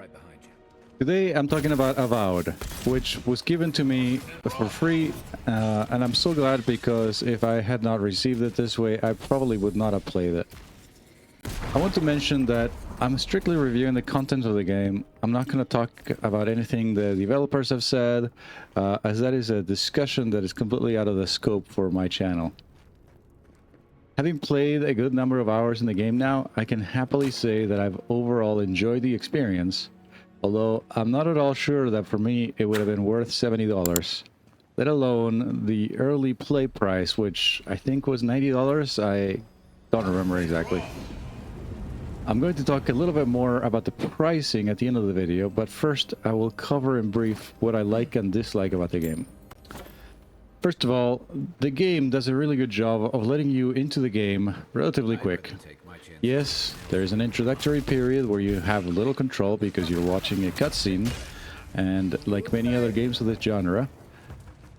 right behind you. Today I'm talking about Avowed, which was given to me for free, and I'm so glad, because if I had not received it this way, I probably would not have played it. I want to mention that I'm strictly reviewing the content of the game. I'm not going to talk about anything the developers have said, as that is a discussion that is completely out of the scope for my channel. Having played a good number of hours in the game now, I can happily say that I've overall enjoyed the experience, although I'm not at all sure that for me it would have been worth $70, let alone the early play price, which I think was $90. I don't remember exactly. I'm going to talk a little bit more about the pricing at the end of the video, but first I will cover in brief what I like and dislike about the game. First of all, the game does a really good job of letting you into the game relatively quick. Yes, there's an introductory period where you have little control because you're watching a cutscene, and like many other games of this genre,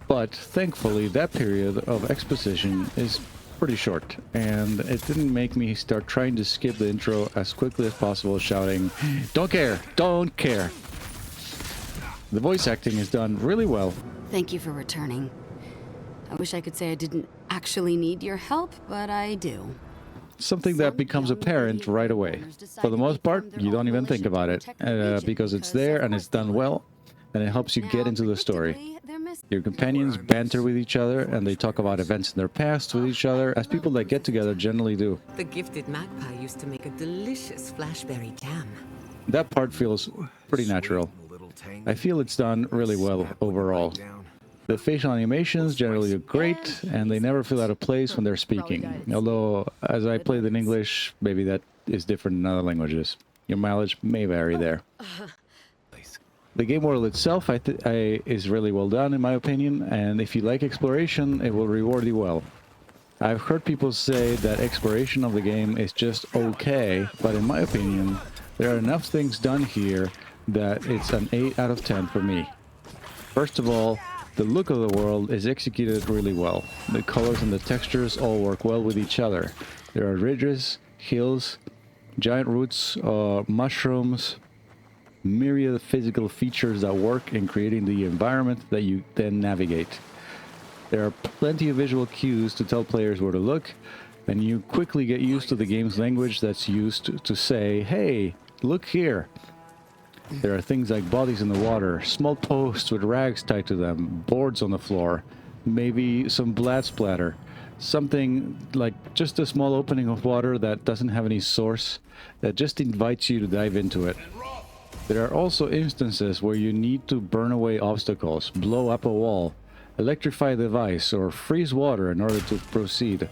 but thankfully that period of exposition is pretty short, and it didn't make me start trying to skip the intro as quickly as possible, shouting, "Don't care! Don't care!" The voice acting is done really well. Thank you for returning. I wish I could say I didn't actually need your help, but I do. Something that becomes apparent right away. For the most part, you don't even think about it, because it's there and it's done well, and it helps you get into the story. Your companions banter with each other, and they talk about events in their past with each other, as people that get together generally do. The gifted magpie used to make a delicious flashberry jam. That part feels pretty natural. I feel it's done really well overall. The facial animations generally look great, and they never feel out of place when they're speaking. Although, as I played in English, maybe that is different in other languages. Your mileage may vary there. The game world itself is really well done, in my opinion, and if you like exploration, it will reward you well. I've heard people say that exploration of the game is just okay, but in my opinion, there are enough things done here that it's an 8 out of 10 for me. First of all, the look of the world is executed really well. The colors and the textures all work well with each other. There are ridges, hills, giant roots, mushrooms, myriad physical features that work in creating the environment that you then navigate. There are plenty of visual cues to tell players where to look, and you quickly get used to the game's language that's used to say, "Hey, look here." There are things like bodies in the water, small posts with rags tied to them, boards on the floor, maybe some blood splatter, something like just a small opening of water that doesn't have any source, that just invites you to dive into it. There are also instances where you need to burn away obstacles, blow up a wall, electrify a device, or freeze water in order to proceed.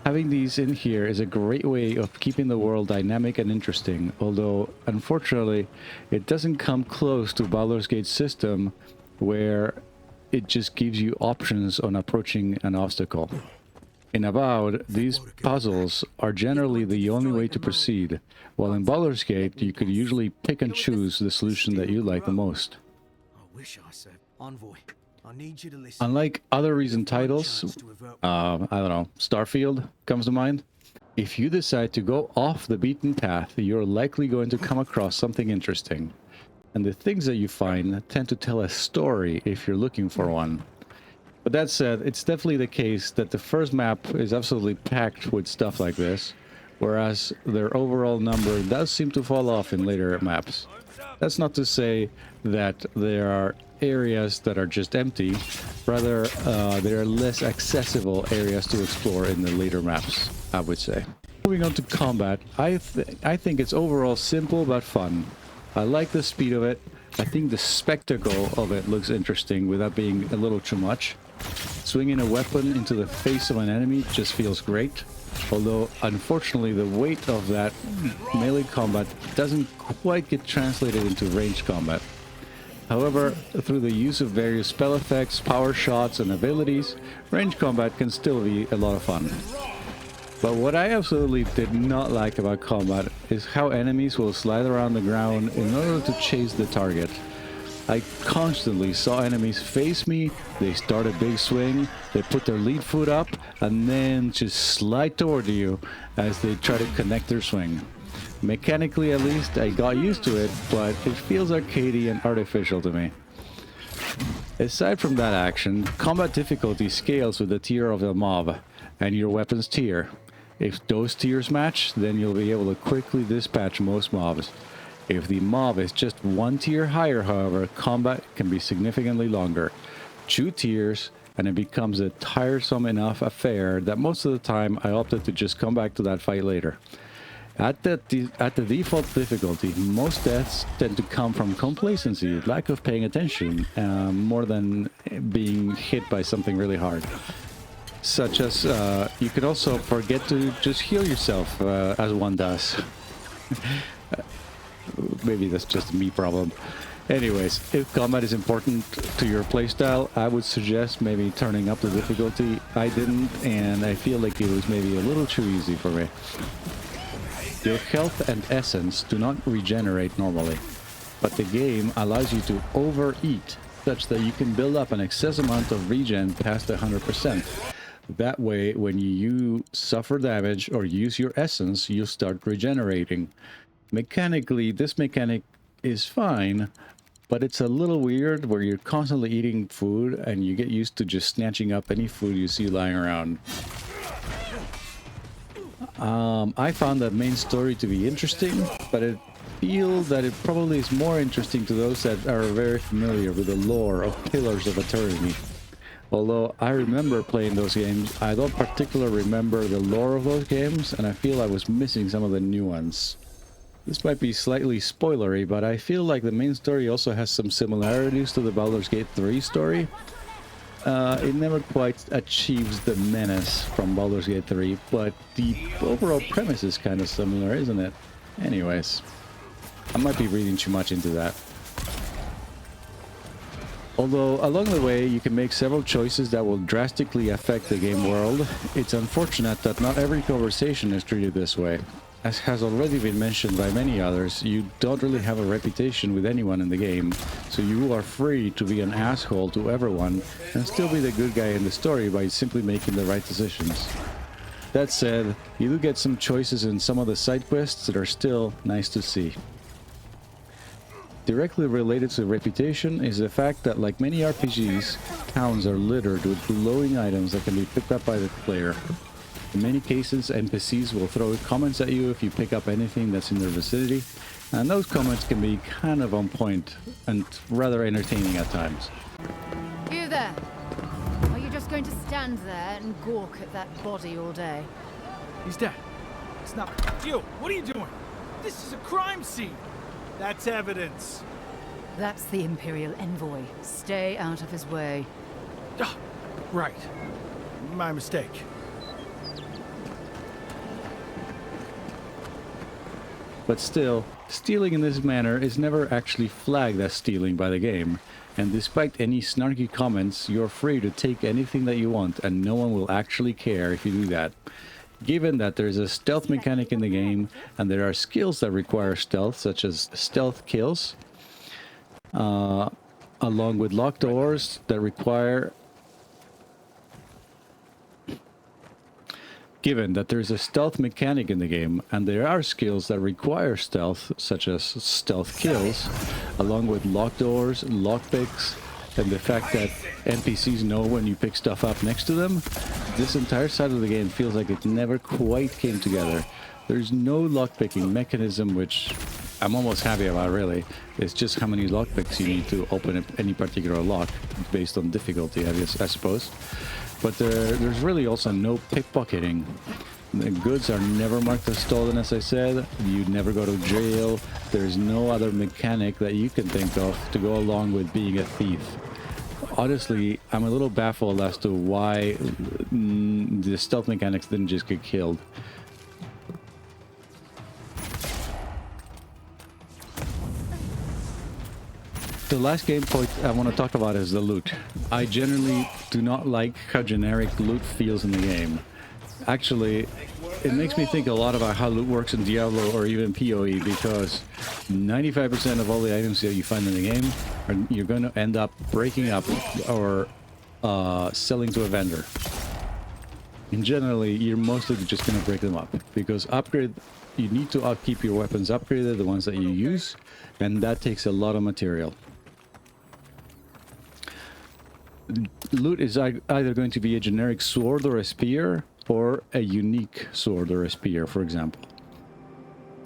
Having these in here is a great way of keeping the world dynamic and interesting, although unfortunately it doesn't come close to Baldur's Gate's system, where it just gives you options on approaching an obstacle. In Avowed, these puzzles are generally the only way to proceed, while in Baldur's Gate you could usually pick and choose the solution that you like the most. Unlike other recent titles, I don't know, Starfield comes to mind. If you decide to go off the beaten path, you're likely going to come across something interesting. And the things that you find tend to tell a story if you're looking for one. But that said, it's definitely the case that the first map is absolutely packed with stuff like this, whereas their overall number does seem to fall off in later maps. That's not to say that there are areas that are just empty, rather there are less accessible areas to explore in the later maps, I would say. Moving on to combat, I think it's overall simple but fun. I like the speed of it. I think the spectacle of it looks interesting without being a little too much. Swinging a weapon into the face of an enemy just feels great, although unfortunately the weight of that melee combat doesn't quite get translated into ranged combat. However, through the use of various spell effects, power shots, and abilities, ranged combat can still be a lot of fun. But what I absolutely did not like about combat is how enemies will slide around the ground in order to chase the target. I constantly saw enemies face me, they start a big swing, they put their lead foot up, and then just slide toward you as they try to connect their swing. Mechanically, at least, I got used to it, but it feels arcadey and artificial to me. Aside from that action, combat difficulty scales with the tier of the mob and your weapon's tier. If those tiers match, then you'll be able to quickly dispatch most mobs. If the mob is just one tier higher, however, combat can be significantly longer. 2 tiers, and it becomes a tiresome enough affair that most of the time I opted to just come back to that fight later. At the default difficulty, most deaths tend to come from complacency, lack of paying attention, more than being hit by something really hard. Such as, you can also forget to just heal yourself, as one does. Maybe that's just a me problem. Anyways, if combat is important to your playstyle, I would suggest maybe turning up the difficulty. I didn't, and I feel like it was maybe a little too easy for me. Your health and essence do not regenerate normally, but the game allows you to overeat, such that you can build up an excess amount of regen past 100%. That way, when you suffer damage or use your essence, you start regenerating. Mechanically, this mechanic is fine, but it's a little weird where you're constantly eating food and you get used to just snatching up any food you see lying around. I found the main story to be interesting, but I feel that it probably is more interesting to those that are very familiar with the lore of Pillars of Eternity. Although I remember playing those games, I don't particularly remember the lore of those games, and I feel I was missing some of the new ones. This might be slightly spoilery, but I feel like the main story also has some similarities to the Baldur's Gate 3 story. It never quite achieves the menace from Baldur's Gate 3, but the overall premise is kind of similar, isn't it? Anyways, I might be reading too much into that. Although along the way you can make several choices that will drastically affect the game world, it's unfortunate that not every conversation is treated this way. As has already been mentioned by many others, you don't really have a reputation with anyone in the game, so you are free to be an asshole to everyone and still be the good guy in the story by simply making the right decisions. That said, you do get some choices in some of the side quests that are still nice to see. Directly related to reputation is the fact that, like many RPGs, towns are littered with glowing items that can be picked up by the player. In many cases, NPCs will throw comments at you if you pick up anything that's in their vicinity, and those comments can be kind of on point and rather entertaining at times. You there? Are you just going to stand there and gawk at that body all day? He's dead. It's not you. What are you doing? This is a crime scene. That's evidence. That's the Imperial envoy. Stay out of his way. Ah, right. My mistake. But still, stealing in this manner is never actually flagged as stealing by the game, and despite any snarky comments, you're free to take anything that you want and no one will actually care if you do that. Given that there's a stealth mechanic in the game, and there are skills that require stealth, such as stealth kills, along with locked doors that require... Given that there's a stealth mechanic in the game, and there are skills that require stealth, such as stealth kills, along with locked doors, lockpicks, and the fact that NPCs know when you pick stuff up next to them, this entire side of the game feels like it never quite came together. There's no lockpicking mechanism, which I'm almost happy about, really. It's just how many lockpicks you need to open any particular lock, based on difficulty, I suppose. But there's really also no pickpocketing. The goods are never marked as stolen, as I said. You never go to jail. There's no other mechanic that you can think of to go along with being a thief. Honestly, I'm a little baffled as to why the stealth mechanics didn't just get killed. The last game point I want to talk about is the loot. I generally do not like how generic loot feels in the game. Actually, it makes me think a lot about how loot works in Diablo or even PoE, because 95% of all the items that you find in the game you're going to end up breaking up or selling to a vendor. And generally, you're mostly just going to break them up, because you need to keep your weapons upgraded, the ones that you use, and that takes a lot of material. Loot is either going to be a generic sword or a spear, or a unique sword or a spear, for example.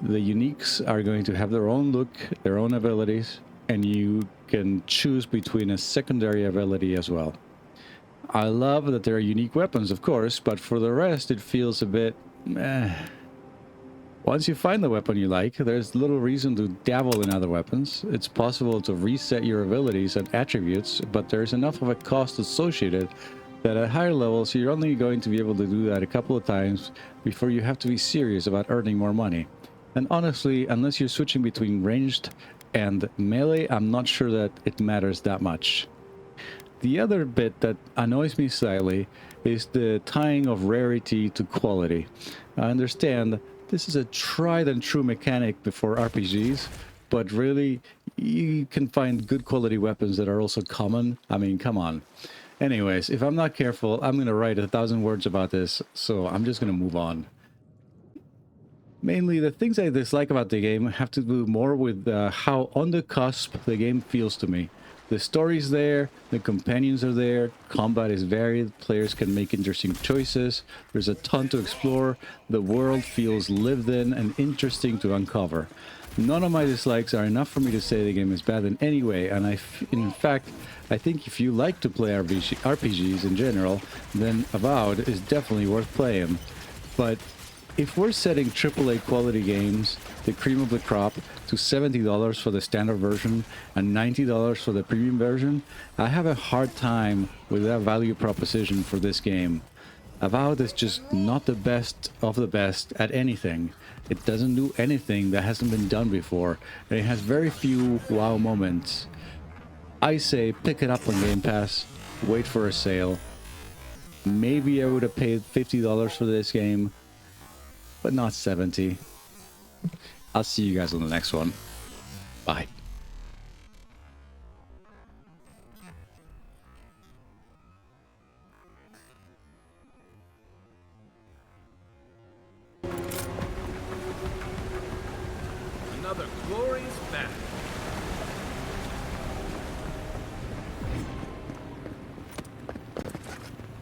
The uniques are going to have their own look, their own abilities, and you can choose between a secondary ability as well. I love that there are unique weapons, of course, but for the rest it feels a bit meh. Once you find the weapon you like, there's little reason to dabble in other weapons. It's possible to reset your abilities and attributes, but there's enough of a cost associated that at higher levels you're only going to be able to do that a couple of times before you have to be serious about earning more money. And honestly, unless you're switching between ranged and melee, I'm not sure that it matters that much. The other bit that annoys me slightly is the tying of rarity to quality. I understand this is a tried and true mechanic for RPGs, but really, you can find good quality weapons that are also common. I mean, come on. Anyways, if I'm not careful, I'm going to write 1,000 words about this, so I'm just going to move on. Mainly, the things I dislike about the game have to do more with how on the cusp the game feels to me. The story's there, the companions are there, combat is varied, players can make interesting choices, there's a ton to explore, the world feels lived in and interesting to uncover. None of my dislikes are enough for me to say the game is bad in any way, and in fact, I think if you like to play RPGs in general, then Avowed is definitely worth playing. But if we're setting AAA quality games, the cream of the crop, to $70 for the standard version and $90 for the premium version, I have a hard time with that value proposition for this game. Avowed is just not the best of the best at anything. It doesn't do anything that hasn't been done before, and it has very few wow moments. I say pick it up on Game Pass, wait for a sale. Maybe I would have paid $50 for this game, but not 70. I'll see you guys on the next one. Bye. Another glorious battle.